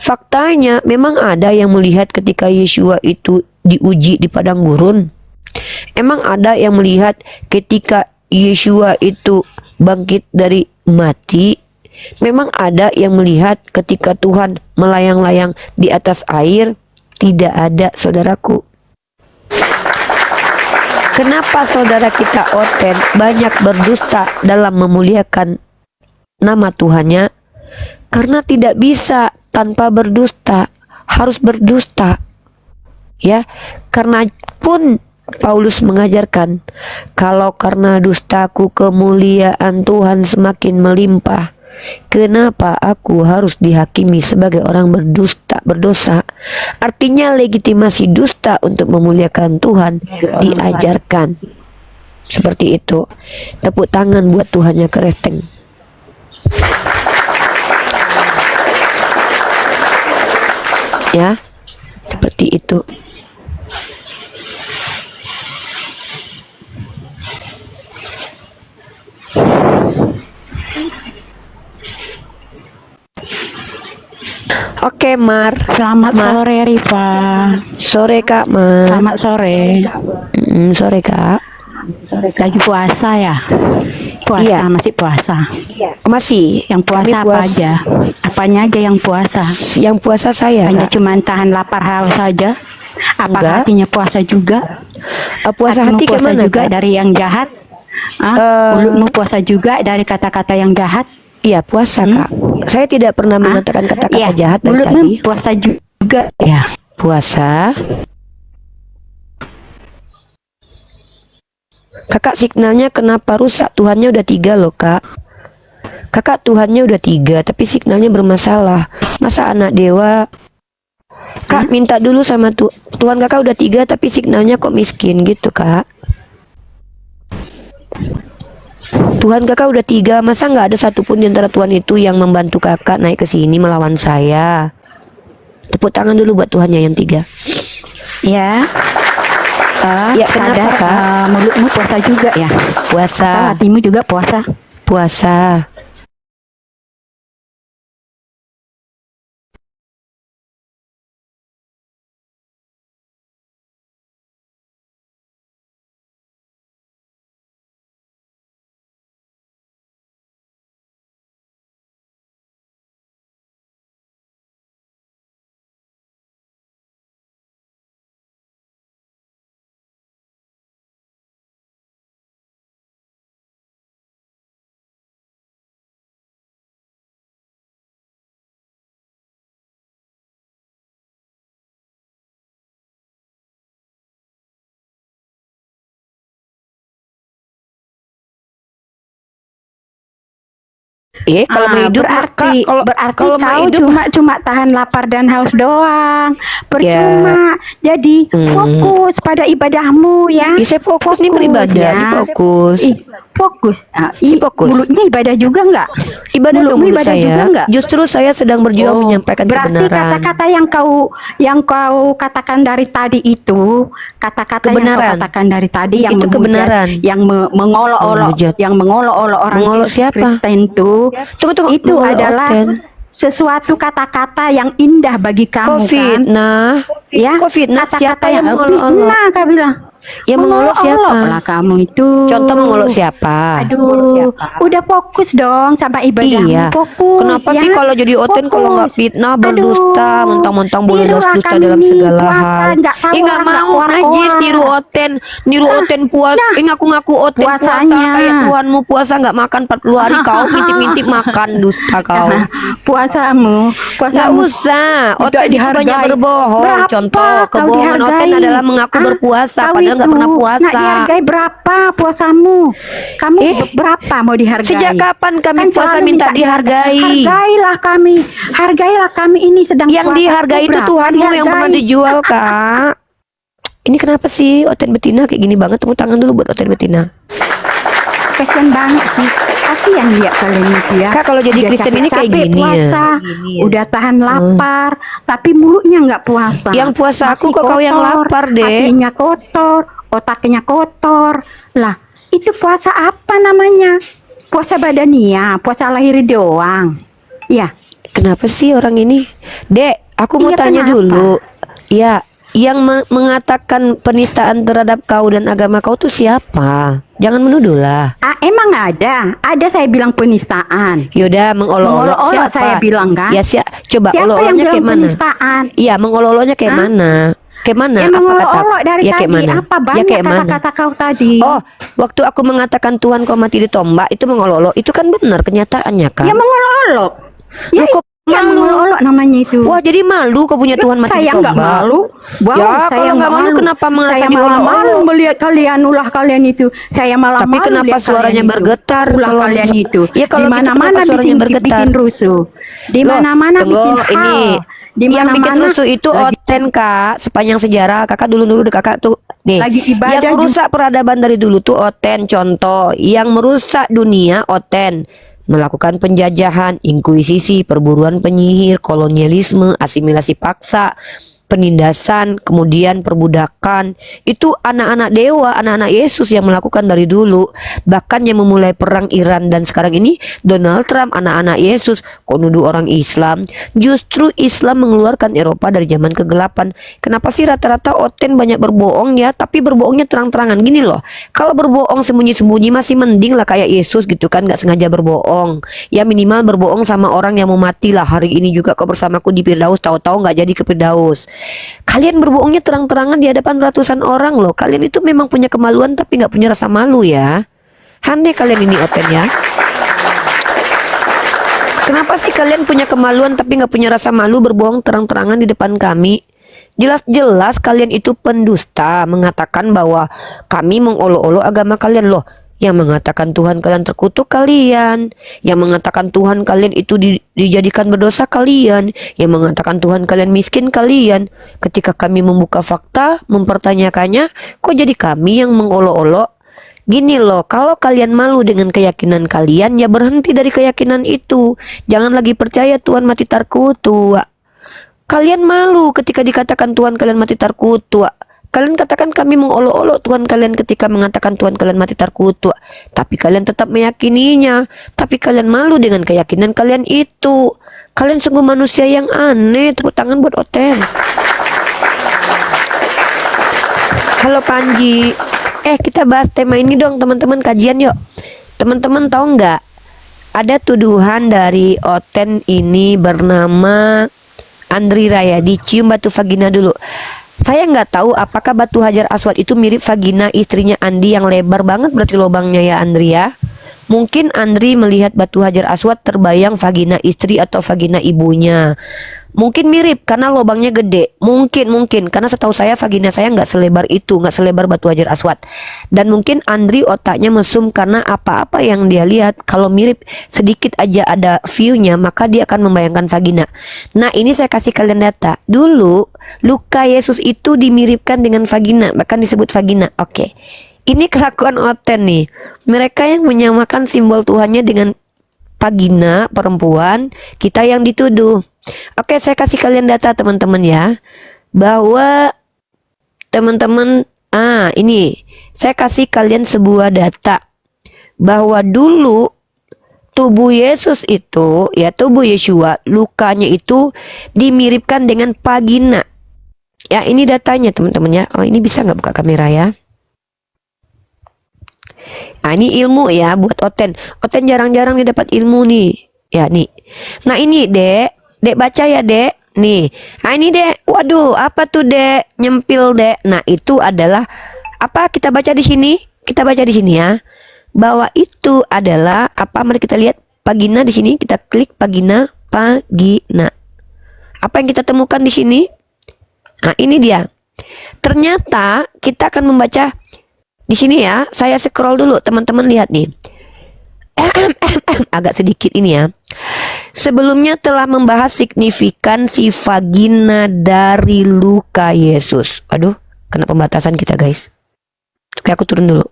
Faktanya memang ada yang melihat ketika Yeshua itu diuji di padang gurun. Emang ada yang melihat ketika Yeshua itu bangkit dari mati. Memang ada yang melihat ketika Tuhan melayang-layang di atas air. Tidak ada, saudaraku. Kenapa saudara kita Oten banyak berdusta dalam memuliakan nama Tuhannya? Karena tidak bisa tanpa berdusta, harus berdusta. Ya, karena pun Paulus mengajarkan, kalau karena dustaku kemuliaan Tuhan semakin melimpah, kenapa aku harus dihakimi sebagai orang berdosa? Artinya legitimasi dusta untuk memuliakan Tuhan diajarkan. Seperti itu. Tepuk tangan buat Tuhannya Keresteng. Ya, seperti itu. Oke, Mar. Selamat sore, Riva. Sore, Kak, Mar. Selamat sore. Sore, Kak. Lagi puasa ya? Puasa, Iya. masih puasa. Masih. Yang puasa Kami apa aja? Apanya aja yang puasa? Yang puasa saya, Hanya Kak. cuma tahan lapar haus saja? Apakah Enggak. hatinya puasa juga? Puasa Hatimu hati puasa kemana, juga Kak? dari yang jahat? Mulutmu puasa juga dari kata-kata yang jahat? Iya, puasa, Kak. Saya tidak pernah mengatakan kata-kata Iya, jahat dari mulutmu tadi. puasa juga ya. Puasa. Kakak, signalnya kenapa rusak? Tuhannya udah 3 loh, Kak. Kakak, Tuhannya udah 3, tapi signalnya bermasalah. Masa anak dewa? Kak, minta dulu sama Tuhan kakak udah 3, tapi signalnya kok miskin gitu, Kak. Tuhan kakak udah 3, masa nggak ada satupun di antara Tuhan itu yang membantu kakak naik ke sini melawan saya? Tepuk tangan dulu buat Tuhannya yang 3. Ya. Ya, kenapa, Kak? Mulutmu puasa juga ya? Puasa. Hatimu juga puasa? Puasa. Kalau mau hidup, berarti kalau mau kau hidup, cuma tahan lapar dan haus doang, percuma. Jadi fokus pada ibadahmu ya. saya fokus nih beribadah, ya. nih fokus. Fokus. Fokus. Mulutnya ibadah juga enggak? Ibadah dong Mulutmu mulut ibadah juga saya. enggak? Justru saya sedang berjuang menyampaikan berarti kebenaran. kata-kata yang kau katakan dari tadi itu, kata-kata yang kau Kebenaran. katakan dari tadi yang Itu menghujat, kebenaran. yang mengolok-olok, Menghujat. yang mengolok-olok orang Mengolok siapa? Kristen tuh, Tunggu, itu mengolok adalah Oten. sesuatu kata-kata yang indah bagi kamu Covid, kan? nah, Ya, Covid, nah, kata-kata siapa yang yang mengolok-olok? Nah, kau bilang. Yang mengolok siapa? Mengolok lah kamu itu. Contoh mengolok siapa? Aduh, udah fokus dong sama ibadahmu. Iya. Fokus. Kenapa ya? sih kalau jadi Oten kalau nggak Fokus. fitnah, berdusta, Aduh, mentang-mentang boleh tirulah dusta kami dalam nih, segala puasa, hal? nggak tahu Nggak orang, mau, nggak najis keluar. niru Oten puas. Ngaku-ngaku Oten puasa puasanya. kayak Tuhanmu puasa nggak makan 40 hari, kau ngintip-ngintip makan, dusta kau. Puasamu. Nggak usah, Oten itu dihargai. banyak berbohong. Berapa Contoh, kau kebohongan Oten dihargai? adalah mengaku berpuasa, Kau padahal nggak itu pernah nggak puasa. dihargai berapa puasamu? Kamu berapa mau dihargai? Sejak kapan kami Kan puasa selalu minta dihargai? Hargailah kami ini sedang Yang puasa. dihargai itu Berapa Tuhanmu yang pernah dihargai? dijual, Kak. Ini kenapa sih Oten betina kayak gini banget? Tepuk tangan dulu buat Oten betina. Kasian banget sih. Kasian lihat kalian itu ya. Kak, kalau jadi Udah Kristen ini kayak capek-capek gini ya. puasa, udah tahan lapar, tapi mulutnya nggak puasa. Yang puasa aku Masih kok kau yang kotor, lapar, Dek. hatinya kotor, otaknya kotor. Lah, itu puasa apa namanya? Puasa badania, puasa lahir doang. Ya, Kenapa sih orang ini? Dek, aku mau Iya, tanya kenapa? dulu. Ya, yang mengatakan penistaan terhadap kau dan agama kau tuh siapa? Jangan menuduh lah. emang ada saya bilang penistaan. Yaudah, mengolok-olok Mengolok-olok siapa? saya bilang kan. Ya, coba Siapa yang olok-oloknya bilang kayak mana? penistaan? Iya, mengolok-oloknya kayak Hah? mana? Kayak mana? Ya Apa mengolok-olok dari ya, tadi. kayak mana? Apa Ya, banyak kayak mana? kata-kata kau tadi? Oh, waktu aku mengatakan Tuhan kau mati ditombak, itu mengolok-olok. Itu kan benar kenyataannya kan? Ya mengolok-olok. Ya, Loh, kok ya malu? mengolok namanya itu. Wah, jadi malu kau punya Tuhan mati Saya nggak ditombak. malu. Wow, Ya, saya kalau nggak malu, kenapa merasa Saya malah diolok-olok? malu melihat kalian, ulah kalian itu. Saya malah Tapi malu kenapa lihat suaranya kalian itu. bergetar Ulah kalau- kalian itu. Ya, kalau di gitu mana-mana kenapa suaranya bikin, bergetar? bikin rusuh. Di Loh, mana-mana tunggu, bikin hal. ini Di yang bikin mana-mana rusuh itu lagi- Oten, Kak. Sepanjang sejarah kakak dulu deh, kakak tuh nih. Lagi ibadah Yang merusak peradaban dari dulu tuh Oten. Contoh, yang merusak dunia Oten. Melakukan penjajahan, inkuisisi, perburuan penyihir, kolonialisme, asimilasi paksa, penindasan, kemudian perbudakan. Itu anak-anak dewa, anak-anak Yesus yang melakukan dari dulu. Bahkan yang memulai perang Iran dan sekarang ini Donald Trump, anak-anak Yesus. Kok nuduh orang Islam? Justru Islam mengeluarkan Eropa dari zaman kegelapan. Kenapa sih rata-rata Oten banyak berbohong ya? Tapi berbohongnya terang-terangan. Gini loh, kalau berbohong sembunyi-sembunyi masih mending lah kayak Yesus gitu kan, nggak sengaja berbohong. Ya minimal berbohong sama orang yang mau mati lah. Hari ini juga kau bersamaku di Firdaus, tahu-tahu nggak jadi ke Firdaus. Kalian berbohongnya terang-terangan di hadapan ratusan orang loh. Kalian itu memang punya kemaluan tapi nggak punya rasa malu ya. Aneh kalian ini Oten ya. Kenapa sih kalian punya kemaluan tapi nggak punya rasa malu berbohong terang-terangan di depan kami? Jelas-jelas kalian itu pendusta, mengatakan bahwa kami mengolok-olok agama kalian loh. Yang mengatakan Tuhan kalian terkutuk kalian, yang mengatakan Tuhan kalian itu dijadikan berdosa kalian, yang mengatakan Tuhan kalian miskin kalian. Ketika kami membuka fakta, mempertanyakannya, kok jadi kami yang mengolok-olok? Gini loh, kalau kalian malu dengan keyakinan kalian, ya berhenti dari keyakinan itu. Jangan lagi percaya Tuhan mati terkutuk. Kalian malu ketika dikatakan Tuhan kalian mati terkutuk. Kalian katakan kami mengolok-olok Tuhan kalian ketika mengatakan Tuhan kalian mati terkutuk. Tapi kalian tetap meyakininya. Tapi kalian malu dengan keyakinan kalian itu. Kalian sungguh manusia yang aneh. Tepuk tangan buat Oten. Halo Panji. Kita bahas tema ini dong teman-teman, kajian yuk. Teman-teman tahu nggak? Ada tuduhan dari Oten ini bernama Andri Raya. Dicium batu vagina dulu. Saya nggak tahu apakah batu Hajar Aswad itu mirip vagina istrinya Andi yang lebar banget berarti lubangnya ya Andri ya. Mungkin Andri melihat batu Hajar Aswad terbayang vagina istri atau vagina ibunya. Mungkin mirip karena lubangnya gede. Mungkin karena setahu saya vagina saya nggak selebar itu, nggak selebar batu Hajar Aswad. Dan mungkin Andri otaknya mesum karena apa-apa yang dia lihat kalau mirip sedikit aja ada view-nya maka dia akan membayangkan vagina. Nah ini saya kasih kalian data. Dulu luka Yesus itu dimiripkan dengan vagina, bahkan disebut vagina. Oke. Ini kelakuan Oten nih. Mereka yang menyamakan simbol Tuhannya dengan vagina perempuan, kita yang dituduh. Oke, saya kasih kalian data teman-teman ya. Bahwa teman-teman, ini saya kasih kalian sebuah data. Bahwa dulu tubuh Yesus itu, ya tubuh Yeshua, lukanya itu dimiripkan dengan vagina. Ya, ini datanya teman-teman ya. Oh, ini bisa nggak buka kamera ya? Nah ini ilmu ya buat Oten. Oten jarang-jarang nih dapat ilmu nih. Ya nih. Nah ini Dek baca ya Dek. Nih. Nah ini Dek. Waduh, apa tuh Dek? Nyempil Dek. Nah itu adalah apa? Kita baca di sini. Kita baca di sini ya. Bahwa itu adalah apa? Mari kita lihat vagina di sini. Kita klik vagina. Apa yang kita temukan di sini? Nah ini dia. Ternyata kita akan membaca di sini ya, saya scroll dulu, teman-teman lihat nih. Agak sedikit ini ya. Sebelumnya telah membahas signifikansi vagina dari luka Yesus. Aduh, kena pembatasan kita guys. Oke, aku turun dulu.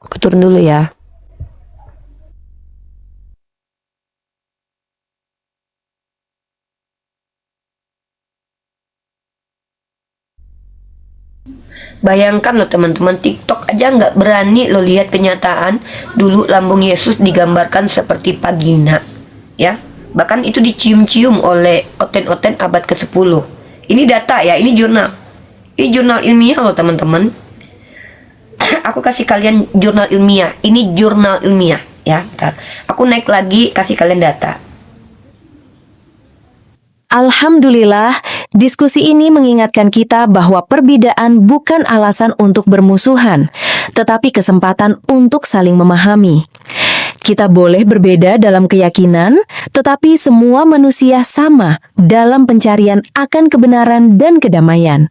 Aku turun dulu ya. Bayangkan loh teman-teman, TikTok aja nggak berani lo lihat kenyataan. Dulu lambung Yesus digambarkan seperti vagina, ya. Bahkan itu dicium-cium oleh oten-oten abad ke-10. Ini data ya, ini jurnal. Ini jurnal ilmiah loh teman-teman. Aku kasih kalian jurnal ilmiah. Ini jurnal ilmiah ya. Bentar. Aku naik lagi kasih kalian data. Alhamdulillah, diskusi ini mengingatkan kita bahwa perbedaan bukan alasan untuk bermusuhan, tetapi kesempatan untuk saling memahami. Kita boleh berbeda dalam keyakinan, tetapi semua manusia sama dalam pencarian akan kebenaran dan kedamaian.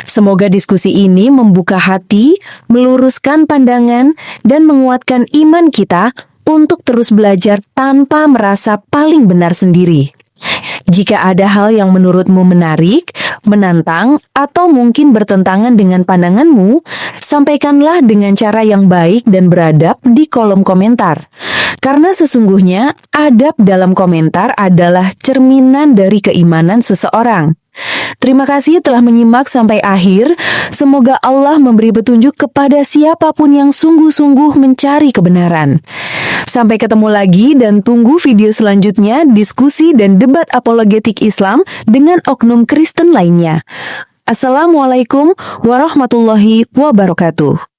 Semoga diskusi ini membuka hati, meluruskan pandangan, dan menguatkan iman kita untuk terus belajar tanpa merasa paling benar sendiri. Jika ada hal yang menurutmu menarik, menantang, atau mungkin bertentangan dengan pandanganmu, sampaikanlah dengan cara yang baik dan beradab di kolom komentar. Karena sesungguhnya, adab dalam komentar adalah cerminan dari keimanan seseorang. Terima kasih telah menyimak sampai akhir. Semoga Allah memberi petunjuk kepada siapapun yang sungguh-sungguh mencari kebenaran. Sampai ketemu lagi dan tunggu video selanjutnya diskusi dan debat apologetik Islam dengan oknum Kristen lainnya. Assalamualaikum warahmatullahi wabarakatuh.